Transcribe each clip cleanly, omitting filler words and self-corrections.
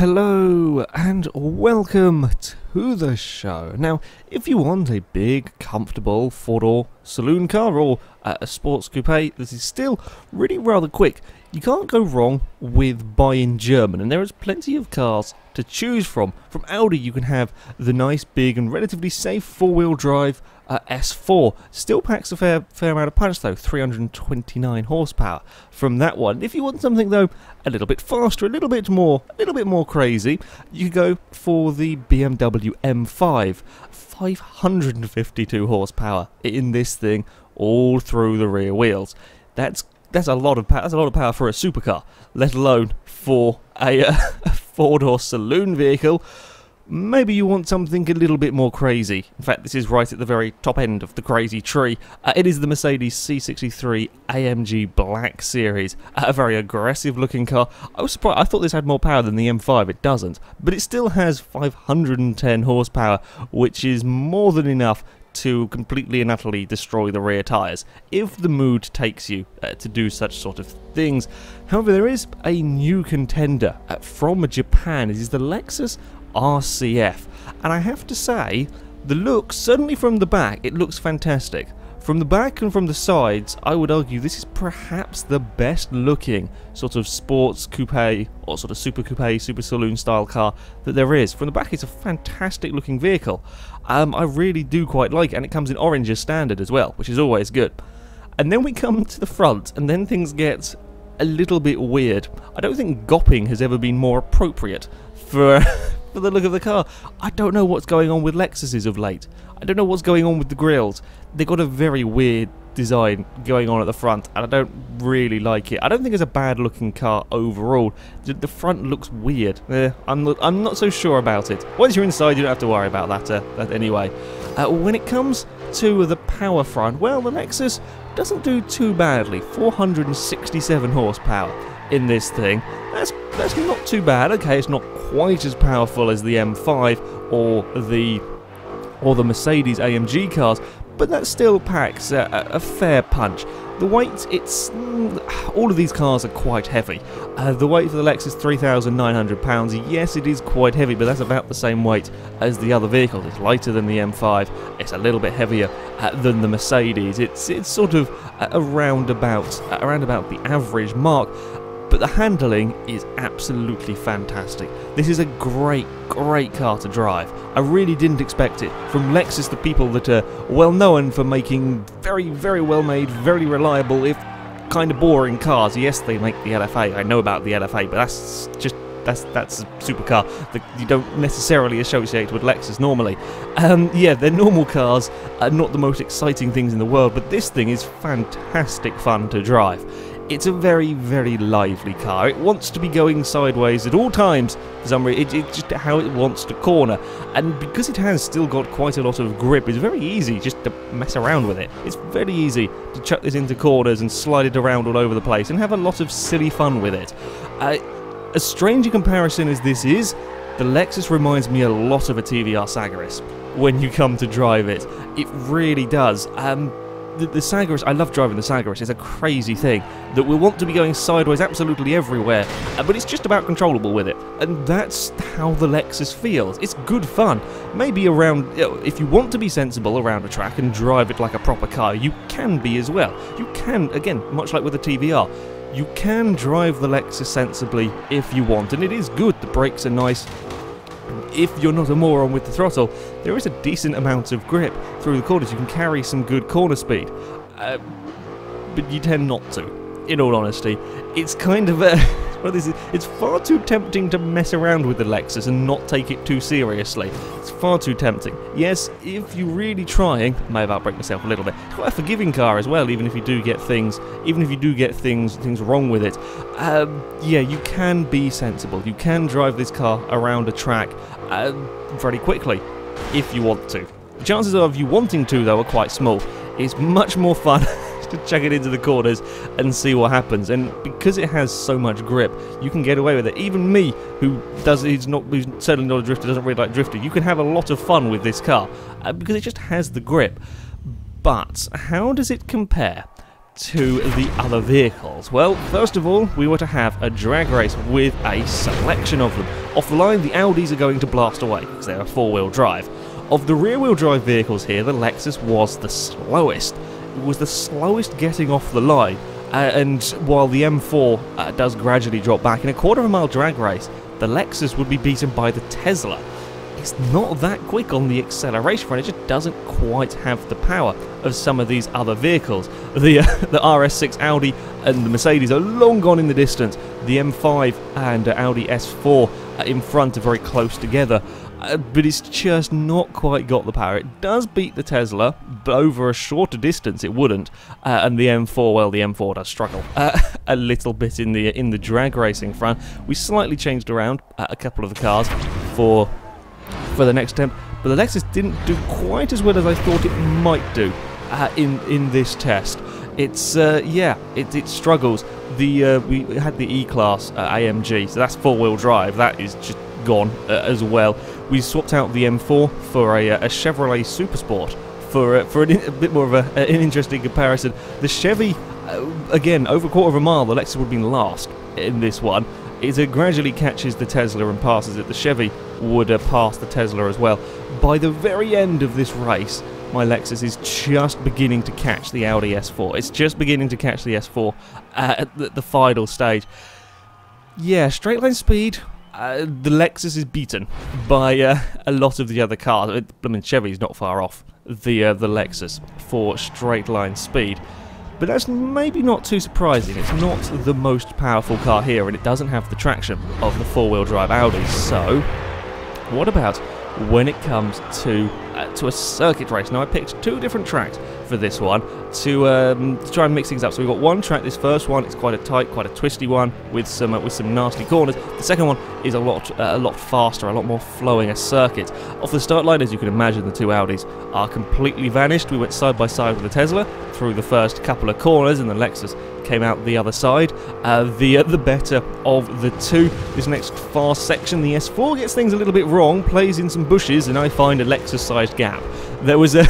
Hello and welcome to the show. Now, if you want a big, comfortable four-door saloon car or a sports coupe, this is still really rather quick. You can't go wrong with buying German, and there is plenty of cars to choose from. From Audi, you can have the nice, big, and relatively safe four-wheel drive S4. Still packs a fair amount of punch though, 329 horsepower from that one. If you want something though a little bit faster, a little bit more crazy, you go for the BMW M5. 552 horsepower in this thing, all through the rear wheels. That's a lot of power. That's a lot of power for a supercar, let alone for a four-door saloon vehicle. Maybe you want something a little bit more crazy. In fact, this is right at the very top end of the crazy tree. It is the Mercedes C63 AMG Black Series. A very aggressive looking car. I was surprised. I thought this had more power than the M5. It doesn't. But it still has 510 horsepower, which is more than enough to completely and utterly destroy the rear tyres, if the mood takes you to do such sort of things. However, there is a new contender from Japan. It is the Lexus RC-F, and I have to say, the look, certainly from the back, it looks fantastic. From the back and from the sides, I would argue this is perhaps the best looking sort of sports coupe or sort of super coupe, super saloon style car that there is. From the back, it's a fantastic looking vehicle. I really do quite like it, and it comes in orange as standard as well, which is always good. And then we come to the front, and then things get a little bit weird. I don't think gopping has ever been more appropriate for for the look of the car. I don't know what's going on with Lexuses of late. I don't know what's going on with the grills. They've got a very weird design going on at the front, and I don't really like it. I don't think it's a bad looking car overall. The front looks weird. I'm not so sure about it. Once you're inside, you don't have to worry about that anyway. When it comes to the power front, well, the Lexus doesn't do too badly. 467 horsepower in this thing. That's not too bad. Okay, it's not quite as powerful as the M5 or the Mercedes AMG cars, but that still packs a fair punch. The weight, all of these cars are quite heavy. The weight for the Lexus, 3,900 pounds. Yes, it is quite heavy, but that's about the same weight as the other vehicles. It's lighter than the M5. It's a little bit heavier than the Mercedes. It's sort of around about the average mark. But the handling is absolutely fantastic. This is a great car to drive. I really didn't expect it. From Lexus, the people that are well known for making very well made, very reliable, if kind of boring cars. Yes, they make the LFA. I know about the LFA, but that's a supercar that you don't necessarily associate with Lexus normally. Yeah, they're normal cars, not the most exciting things in the world, but this thing is fantastic fun to drive. It's a very lively car. It wants to be going sideways at all times for some reason. It's just how it wants to corner. And because it has still got quite a lot of grip, it's very easy just to mess around with it. It's very easy to chuck this into corners and slide it around all over the place and have a lot of silly fun with it. As strange a comparison as this is, the Lexus reminds me a lot of a TVR Sagaris when you come to drive it. It really does. The Sagaris, I love driving the Sagaris. It's a crazy thing that will want to be going sideways absolutely everywhere, but it's just about controllable with it, and that's how the Lexus feels. It's good fun. Maybe around, if you want to be sensible around a track and drive it like a proper car, you can be as well. You can, again, much like with the TVR, you can drive the Lexus sensibly if you want, and it is good. The brakes are nice. If you're not a moron with the throttle, there is a decent amount of grip through the corners. You can carry some good corner speed, but you tend not to, in all honesty. It's kind of it's far too tempting to mess around with the Lexus and not take it too seriously. It's far too tempting. Yes, if you're really trying, I may have outbraked myself a little bit. It's quite a forgiving car as well, even if you do get things wrong with it. Yeah, you can be sensible. You can drive this car around a track very quickly if you want to. The chances of you wanting to, though, are quite small. It's much more fun to chuck it into the corners and see what happens, and because it has so much grip, you can get away with it. Even me, who's certainly not a drifter, doesn't really like drifting, you can have a lot of fun with this car because it just has the grip. But how does it compare to the other vehicles? Well, first of all, we were to have a drag race with a selection of them. Off the line, the Audis are going to blast away because they're a four-wheel drive. Of the rear-wheel drive vehicles here, the Lexus was the slowest. It was the slowest getting off the line, and while the M4 does gradually drop back, in a quarter-of-a-mile drag race, the Lexus would be beaten by the Tesla. It's not that quick on the acceleration front, it just doesn't quite have the power of some of these other vehicles. The RS6 Audi and the Mercedes are long gone in the distance. The M5 and Audi S4 in front are very close together, but it's just not quite got the power. It does beat the Tesla, but over a shorter distance it wouldn't. And the M4, well, the M4 does struggle a little bit in the drag racing front. We slightly changed around a couple of the cars for the next attempt, but the Lexus didn't do quite as well as I thought it might do in this test. It's yeah, it struggles. We had the E-Class AMG, so that's four-wheel drive. That is just gone as well. We swapped out the M4 for a Chevrolet Supersport for a bit more of an interesting comparison. The Chevy, again, over a quarter of a mile, the Lexus would have been last in this one. It gradually catches the Tesla and passes it. The Chevy would pass the Tesla as well. By the very end of this race, my Lexus is just beginning to catch the Audi S4. It's just beginning to catch the S4 at the final stage. Yeah, straight line speed, the Lexus is beaten by a lot of the other cars. I mean, Chevy's not far off the Lexus for straight line speed. But that's maybe not too surprising. It's not the most powerful car here, and it doesn't have the traction of the four-wheel drive Audi. So, what about when it comes to a circuit race? Now, I picked two different tracks for this one to try and mix things up. So we've got one track. This first one, it's quite a tight, quite a twisty one with some nasty corners. The second one is a lot faster, a lot more flowing a circuit. Off the start line, as you can imagine, the two Audis are completely vanished. We went side by side with the Tesla through the first couple of corners, and the Lexus came out the other side. The better of the two. This next far section, the S4 gets things a little bit wrong, plays in some bushes, and I find a Lexus-sized gap. There was a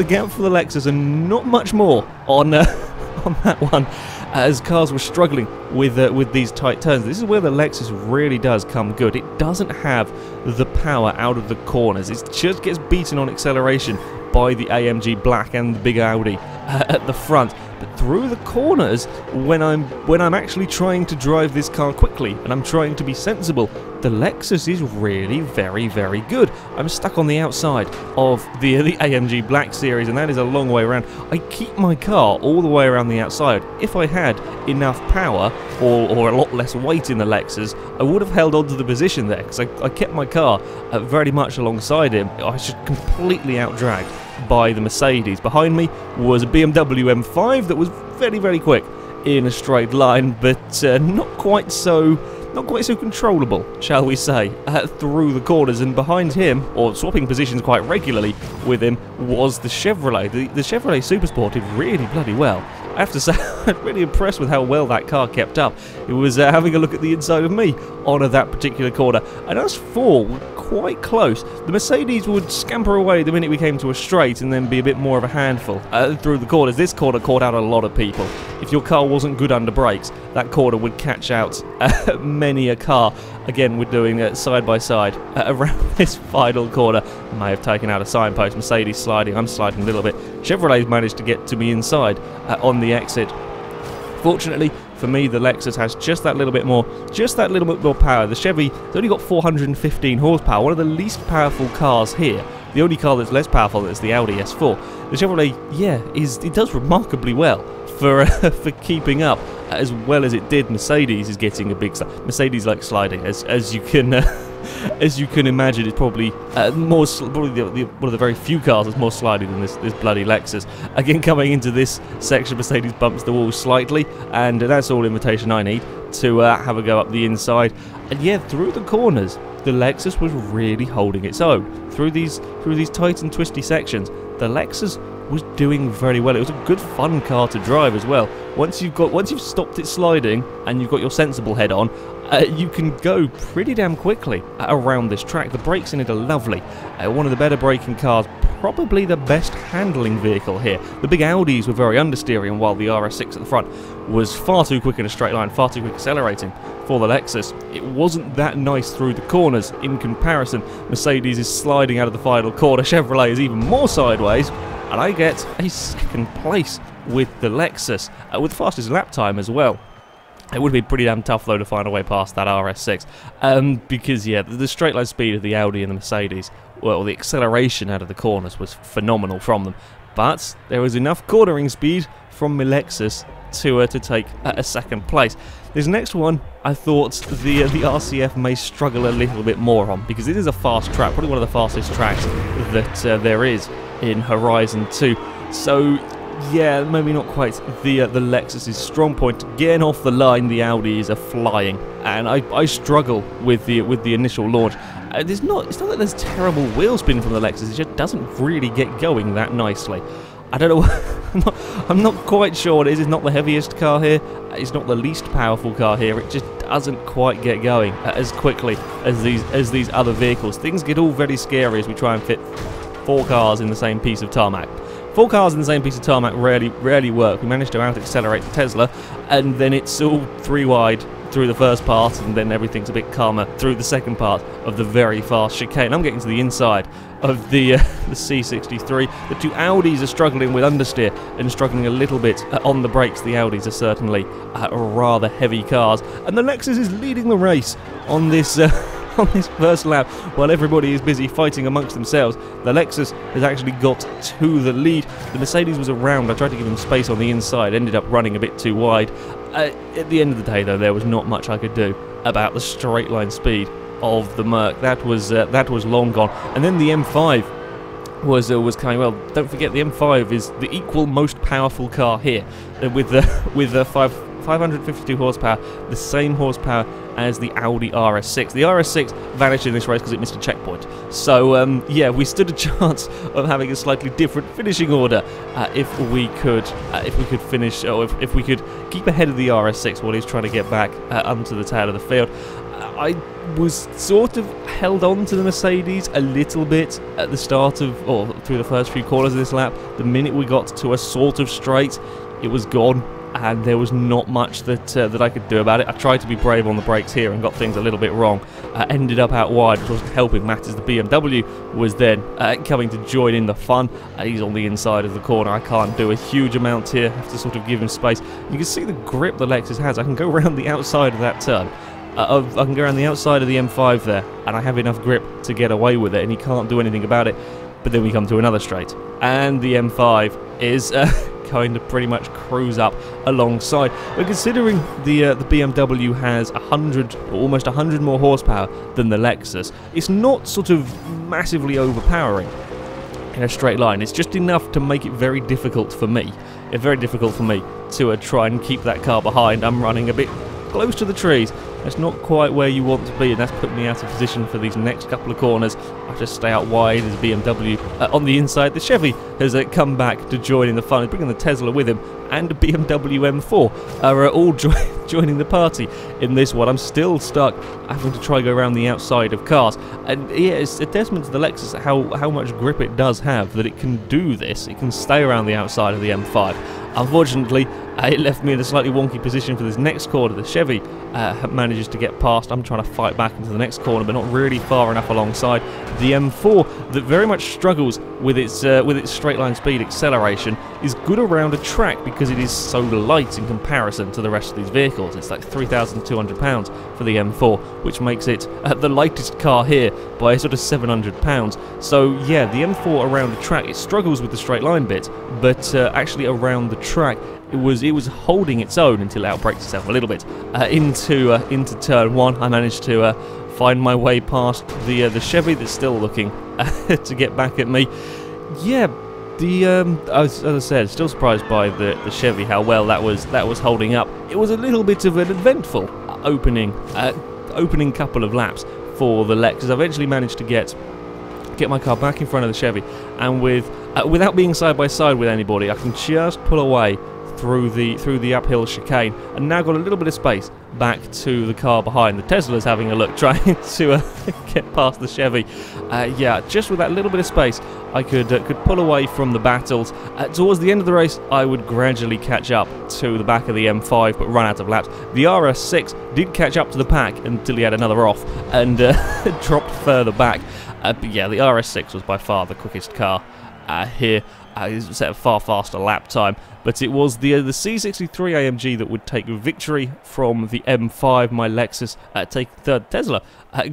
gap for the Lexus, and not much more on that one, as cars were struggling with these tight turns. This is where the Lexus really does come good. It doesn't have the power out of the corners. It just gets beaten on acceleration by the AMG Black and the big Audi at the front. But through the corners, when I'm actually trying to drive this car quickly and I'm trying to be sensible, the Lexus is really very, very good. I'm stuck on the outside of the AMG Black series, and that is a long way around. I keep my car all the way around the outside. If I had enough power or a lot less weight in the Lexus, I would have held on to the position there, because I kept my car very much alongside him. I was just completely outdragged by the Mercedes. Behind me was a BMW M5 that was very, very quick in a straight line, but not quite so controllable, shall we say, through the corners. And behind him, or swapping positions quite regularly with him, was the Chevrolet. The Chevrolet Supersport did really bloody well. I have to say, I'm really impressed with how well that car kept up. It was having a look at the inside of me on that particular corner, and us four were quite close. The Mercedes would scamper away the minute we came to a straight and then be a bit more of a handful through the corners. This corner caught out a lot of people. If your car wasn't good under brakes, that corner would catch out many a car. Again, we're doing it side by side around this final corner. May have taken out a signpost. Mercedes sliding, I'm sliding a little bit. Chevrolet's managed to get to me inside on the exit. Fortunately for me, the Lexus has just that little bit more power. The Chevy's only got 415 horsepower, one of the least powerful cars here. The only car that's less powerful is the Audi S4. The Chevrolet, yeah, it does remarkably well for keeping up as well as it did. Mercedes is getting a big Mercedes like sliding, as you can imagine. It's probably one of the very few cars that's more sliding than this bloody Lexus. Again, coming into this section, Mercedes bumps the wall slightly, and that's all invitation I need to have a go up the inside. And yeah, through the corners, the Lexus was really holding its own. Through these tight and twisty sections, the Lexus was doing very well. It was a good fun car to drive as well. Once you've stopped it sliding and you've got your sensible head on, you can go pretty damn quickly around this track. The brakes in it are lovely. One of the better braking cars probably the best handling vehicle here. The big Audis were very understeering, and while the RS6 at the front was far too quick in a straight line, far too quick accelerating for the Lexus, it wasn't that nice through the corners. In comparison, Mercedes is sliding out of the final corner, Chevrolet is even more sideways, and I get a second place with the Lexus, with the fastest lap time as well. It would be pretty damn tough though to find a way past that RS6, because yeah, the straight line speed of the Audi and the Mercedes, well, the acceleration out of the corners was phenomenal from them, but there was enough cornering speed from my Lexus to take a second place. This next one, I thought the RC-F may struggle a little bit more on, because it is a fast track, probably one of the fastest tracks that there is in Horizon 2. So yeah, maybe not quite the Lexus's strong point. Getting off the line, the Audis are flying, and I struggle with the initial launch. It's not that there's terrible wheel spin from the Lexus, it just doesn't really get going that nicely. I don't know, I'm not quite sure what it is. It's not the heaviest car here, it's not the least powerful car here, it just doesn't quite get going as quickly as these other vehicles. Things get all very scary as we try and fit 4 cars in the same piece of tarmac. 4 cars in the same piece of tarmac rarely work. We managed to out-accelerate the Tesla, and then it's all 3 wide through the first part, and then everything's a bit calmer through the second part of the very fast chicane. I'm getting to the inside of the C63. The 2 Audis are struggling with understeer and struggling a little bit on the brakes. The Audis are certainly rather heavy cars, and the Lexus is leading the race on this on this first lap, while everybody is busy fighting amongst themselves. The Lexus has actually got to the lead. The Mercedes was around. I tried to give him space on the inside, ended up running a bit too wide. At the end of the day, though, there was not much I could do about the straight line speed of the Merc. That was long gone. And then the M5 was coming. Well, don't forget the M5 is the equal most powerful car here, with 552 horsepower, the same horsepower as the Audi RS6. The RS6 vanished in this race because it missed a checkpoint. So yeah, we stood a chance of having a slightly different finishing order if we could finish, or if we could keep ahead of the RS6 while he's trying to get back onto the tail of the field. I was sort of held on to the Mercedes a little bit at the start of, or through the first few corners of this lap. The minute we got to a sort of straight, it was gone, and there was not much that I could do about it. I tried to be brave on the brakes here and got things a little bit wrong. Ended up out wide, which wasn't helping matters. The BMW was then coming to join in the fun. He's on the inside of the corner. I can't do a huge amount here. I have to sort of give him space. You can see the grip the Lexus has. I can go around the outside of that turn. I can go around the outside of the M5 there, and I have enough grip to get away with it, and he can't do anything about it. But then we come to another straight, and the M5 is going to pretty much cruise up alongside. But considering the BMW has 100, or almost 100 more horsepower than the Lexus, it's not sort of massively overpowering in a straight line. It's just enough to make it very difficult for me. It's very difficult for me to try and keep that car behind. I'm running a bit close to the trees. That's not quite where you want to be, and that's put me out of position for these next couple of corners. I just stay out wide as BMW on the inside. The Chevy has come back to join in the fun. He's bringing the Tesla with him, and the BMW M4 are all joining the party in this one. I'm still stuck having to try to go around the outside of cars, and yeah, it's a testament to the Lexus how much grip it does have, that it can do this. It can stay around the outside of the M5. Unfortunately, it left me in a slightly wonky position for this next corner. The Chevy manages to get past. I'm trying to fight back into the next corner, but not really far enough alongside. The M4, that very much struggles with its straight line speed acceleration, is good around a track because it is so light in comparison to the rest of these vehicles. It's like 3,200 pounds for the M4, which makes it the lightest car here by a sort of 700 pounds. So yeah, the M4 around the track, it struggles with the straight line bit, but actually around the track, it was holding its own until it outbraked itself a little bit into turn 1. I managed to find my way past the Chevy that's still looking to get back at me. Yeah, as I said, still surprised by the Chevy, how well that was holding up. It was a little bit of an eventful opening couple of laps for the Lexus. I eventually managed to get my car back in front of the Chevy, and without being side by side with anybody, I can just pull away through the uphill chicane, and now got a little bit of space back to the car behind. The Tesla's having a look, trying to get past the Chevy. Yeah, just with that little bit of space, I could pull away from the battles. Towards the end of the race, I would gradually catch up to the back of the M5, but run out of laps. The RS6 did catch up to the pack until he had another off and dropped further back. But yeah, the RS6 was by far the quickest car here. It set a far faster lap time, but it was the C63 AMG that would take victory from the M5. My Lexus taking third. Tesla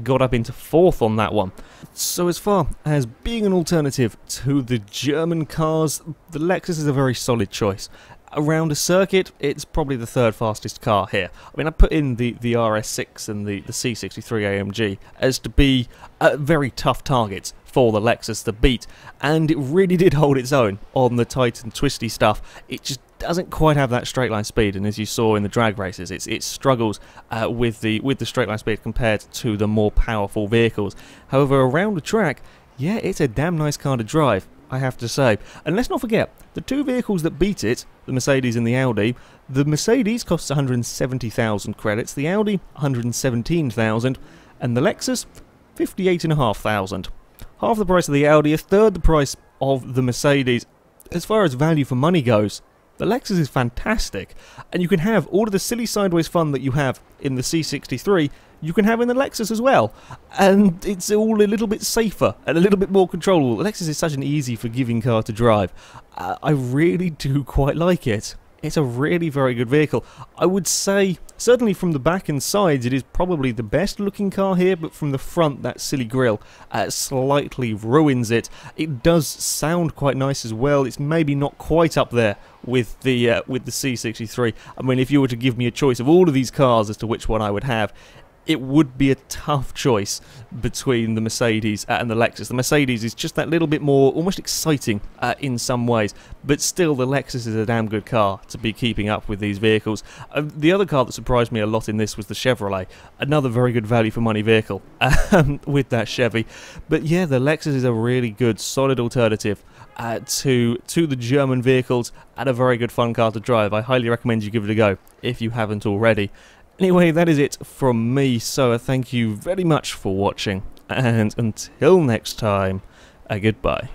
got up into fourth on that one. So as far as being an alternative to the German cars, the Lexus is a very solid choice. Around a circuit, it's probably the third fastest car here. I mean, I put in the RS6 and the C63 AMG as to be very tough targets for the Lexus to beat, and it really did hold its own on the tight and twisty stuff. It just doesn't quite have that straight line speed, and as you saw in the drag races, it struggles with the straight line speed compared to the more powerful vehicles. However, around the track, yeah, it's a damn nice car to drive, I have to say. And let's not forget, the two vehicles that beat it, the Mercedes and the Audi, the Mercedes costs 170,000 credits, the Audi 117,000, and the Lexus 58,500. Half the price of the Audi, a third the price of the Mercedes. As far as value for money goes, the Lexus is fantastic, and you can have all of the silly sideways fun that you have in the C63, you can have in the Lexus as well, and it's all a little bit safer and a little bit more controllable. The Lexus is such an easy, forgiving car to drive. I really do quite like it. It's a really very good vehicle. I would say, certainly from the back and sides, it is probably the best looking car here, but from the front, that silly grille slightly ruins it. It does sound quite nice as well. It's maybe not quite up there with the C63. I mean, if you were to give me a choice of all of these cars as to which one I would have, it would be a tough choice between the Mercedes and the Lexus. The Mercedes is just that little bit more almost exciting in some ways, but still the Lexus is a damn good car to be keeping up with these vehicles. The other car that surprised me a lot in this was the Chevrolet, another very good value for money vehicle with that Chevy. But yeah, the Lexus is a really good, solid alternative to the German vehicles, and a very good fun car to drive. I highly recommend you give it a go if you haven't already. Anyway, that is it from me, so thank you very much for watching, and until next time, goodbye.